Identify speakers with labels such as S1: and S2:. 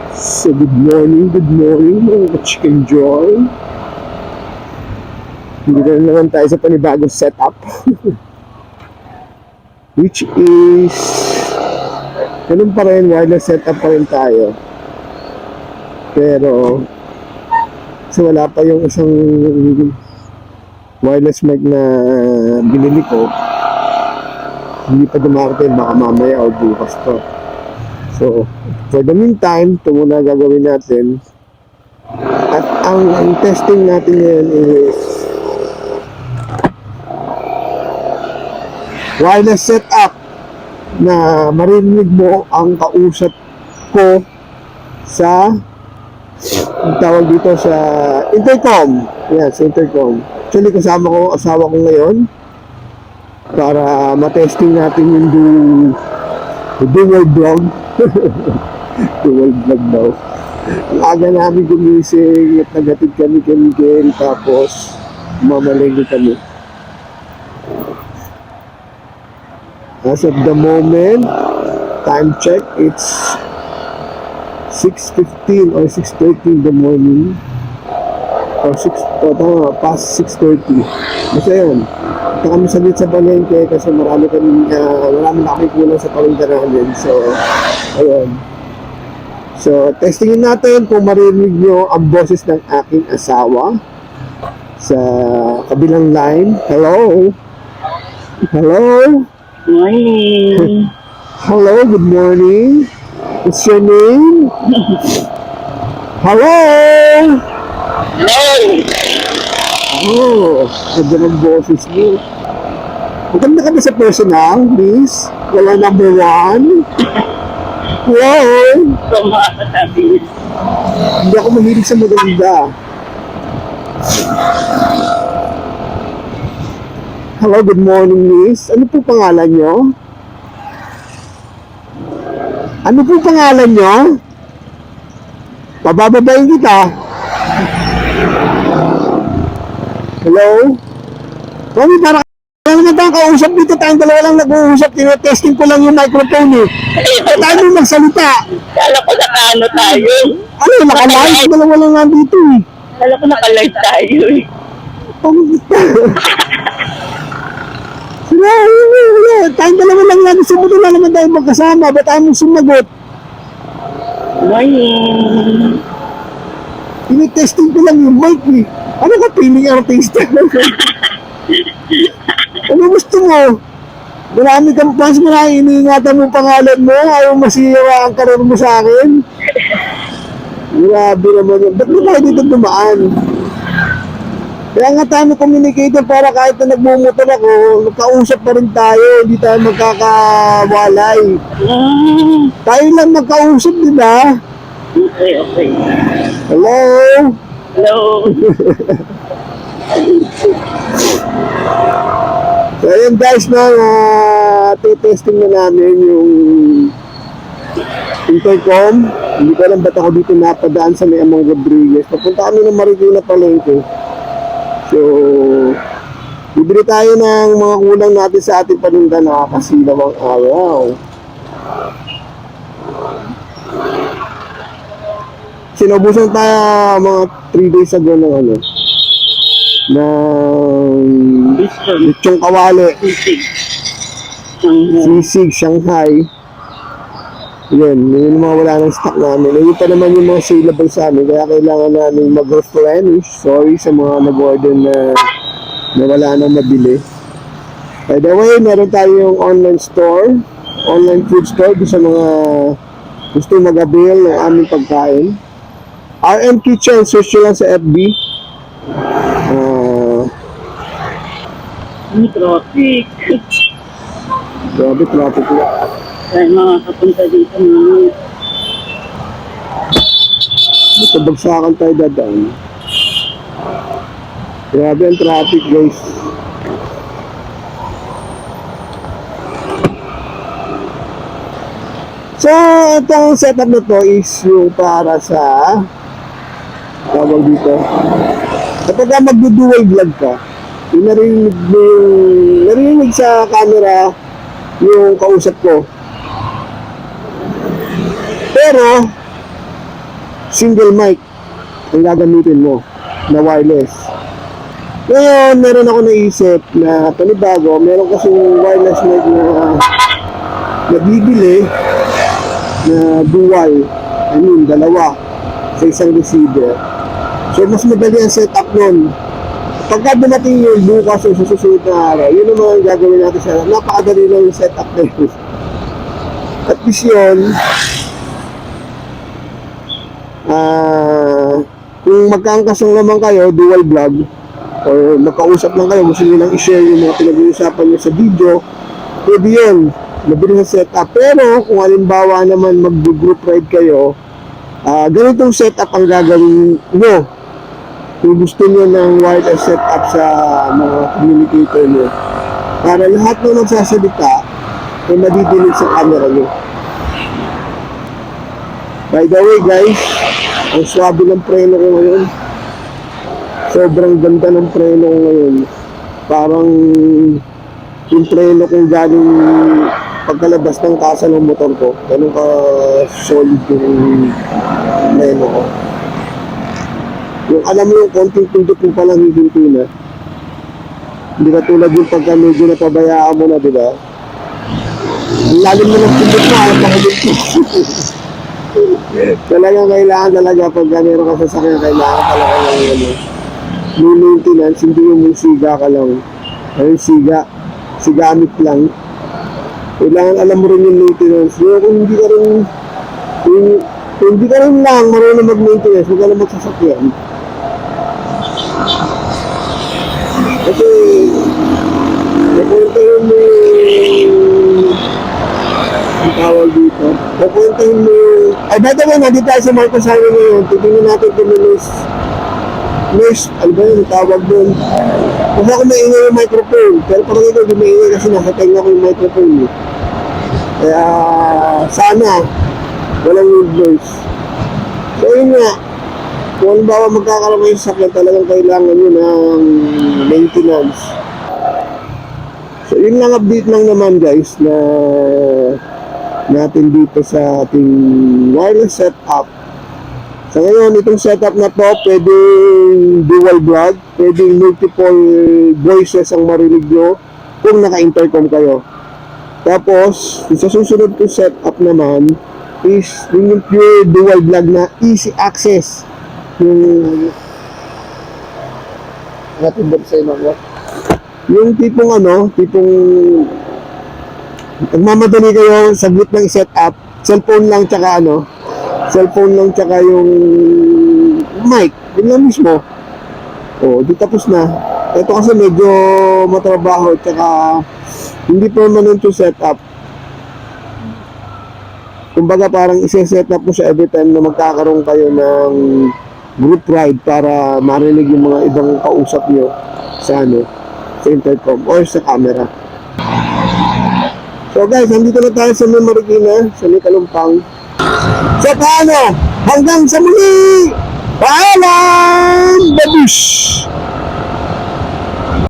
S1: So good morning mga Chicken Joy. Hindi na naman tayo sa panibagong setup. Which is, ganun pa rin, wireless setup pa rin tayo. Pero, kasi wala pa yung isang wireless mic na binili ko. Hindi pa dumarating, baka mamaya o bukas to. So, for the meantime, ito muna gagawin natin. At ang testing natin ngayon is wireless setup na marinig mo ang kausap ko sa tawag dito sa intercom. Yan, sa intercom. Actually, kasama ko asawa ko ngayon para matesting natin yung dual vlog. Dual vlog daw. Ang aga namin gumising at nagatid kami tapos mamalengke kami. As of the moment, time check, it's 6:15 or 6:30 in the morning. Or past 6:30. Basta yun. Ito kami saglit sa palengke kasi marami na kami kulang sa palinda namin. So, ayun. So, testingin natin kung marinig nyo ang boses ng aking asawa sa kabilang line. Hello? Hello?
S2: Morning.
S1: Hello, good morning. What's your name? Hello?
S2: Hello.
S1: Oh, ganda ng boses mo. Maganda ka ba sa personal, miss? Wala number one? Hello?
S2: Kumakasabi.
S1: Hindi ako mahilig sa maganda. Hello, good morning, miss. Ano po pangalan nyo? Ano po pangalan nyo? Pabababayin kita. Hello? Mami, para naman tayong kausap dito. Tayong dalawa lang nag-uusap. Tinetesting ko lang yung microphone eh. Tayo mo magsalita.
S2: Kala ko nakaano tayo.
S1: Ano, nakalive? Dalawa lang nga dito eh.
S2: Kala ko nakalive tayo eh.
S1: Sila, tayong dalawa lang nga. Sumunod na naman tayo magkasama. Ba't tayo mong sumagot?
S2: Morning.
S1: Tinetesting ko lang yung mic eh. Ano ka piling artista? Ano gusto mo? Marami kang fans mo na iniingatan mo pangalan mo. Ayaw masira ang karir mo sa akin. Grabe naman yun. Ba't mo tayo dito dumaan? Kaya nga tayo communicator para kahit na nagmumotor ako, magkausap pa rin tayo. Hindi tayo magkakawalay. Tayo lang magkausap, di ba?
S2: Okay.
S1: Hello?
S2: Hello.
S1: So ayun guys, testing na namin yung intercom. Hindi ko alam ba't ako dito napadaan sa may Among Rodriguez. Papunta kami ng Marikina Palengke. So, bibili tayo ng mga kulang natin sa ating paninda, nakakasilaw ang araw. Sinubusan tayo mga 3 days ago ng lechong kawali, sisig, Shanghai. Yun yung mga wala ng stock namin. Yun pa naman yung mga saleable sa amin, kaya kailangan namin mag-replenish. Sorry sa mga nag-order na wala nang mabili. By the way, meron tayong online store, online food store sa mga gusto mag-avail ng aming pagkain. RM Kitchen, search nyo lang sa FB.
S2: Traffic.
S1: Grabe, traffic na.
S2: Kaya makakapunta dito naman.
S1: Sa bagsakan tayo dadaan. Grabe ang traffic, guys. So, itong setup na to is yung para sa tawag dito. Kapag mag-dual vlog ka, yung narinig sa camera yung kausap ko. Pero single mic ang gagamitin mo na wireless. Ngayon, meron ako naisip na panibago, meron kasing wireless mic na nabibili na dual, dalawa sa isang receiver. So, mas madali ang setup nun. Pagka dumating yun, bukas o sa susunod na araw, yun naman ang gagawin natin sa napakadali lang yung setup na yun. At least yun, kung magkaangkasang naman kayo, dual vlog, or magkausap lang kayo, gusto nyo lang i-share yung mga pinag-uusapan nyo sa video, pwede yun, mabilis sa setup. Pero kung halimbawa naman mag-group ride kayo, ganitong setup ang gagawin nyo. Kung gusto nyo ng wireless setup sa mga communicator nyo, para lahat ng nagsasalita ay madidinig sa camera nyo. By the way guys, ang swabe ng preno ko ngayon. Sobrang ganda ng preno ko ngayon. Parang yung preno kong galing pagkalabas ng kasa ng motor ko. Ganun ka solid yung preno ko. Yung alam mo yung konting pindot mo palang hihinti na. Hindi ka tulad yung pagka medyo napabayaan mo na, di ba? Ang lalim mo ng pindot mo, ayaw pa hihinti. Talagang kailangan talaga pag meron ka sasakyan, kailangan talaga ng maintenance, hindi yung siga ka lang. Ay, sigamit lang. Kailangan alam mo rin yung maintenance. Kung hindi ka rin lang marunong mag-maintenance, huwag ka lang magsasakyan. Kasi napuntahin mo yung tawag dito. Napuntahin mo yung... Ay, by the way, nandito tayo sa Marcos Highway ngayon. Tignan natin kung ano ba yung tawag doon? Kasi ako maingay yung microphone. Pero parang ito, hindi maingay kasi nasa tenga ko yung microphone. Kaya, sana, walang wood noise. So, yun nga. Kung halimbawa magkakaroon kayo sa sakyan, talagang kailangan nyo ng maintenance. So, yun lang update lang naman guys na natin dito sa ating wireless setup. So ngayon, itong setup na to, pwedeng dual vlog, pwedeng multiple voices ang marinig nyo kung naka-intercom kayo. Tapos, sa susunod kong setup naman is yung pure dual vlog na easy access. Yung natin sa'yo mga yung tipong nagmamadali kayo saglit ng setup, cellphone lang tsaka yung mic, yun lang mismo. Di tapos na. Ito kasi medyo matrabaho tsaka hindi permanent yung setup. Kumbaga parang isa-set up mo siya every time na magkakaroon kayo ng group ride para marinig yung mga ibang kausap nyo sa sa intercom or sa camera. So guys, nandito na tayo sa May Marikina, sa May Kalumpang. So paano? Hanggang sa muli! Paalam! Babush!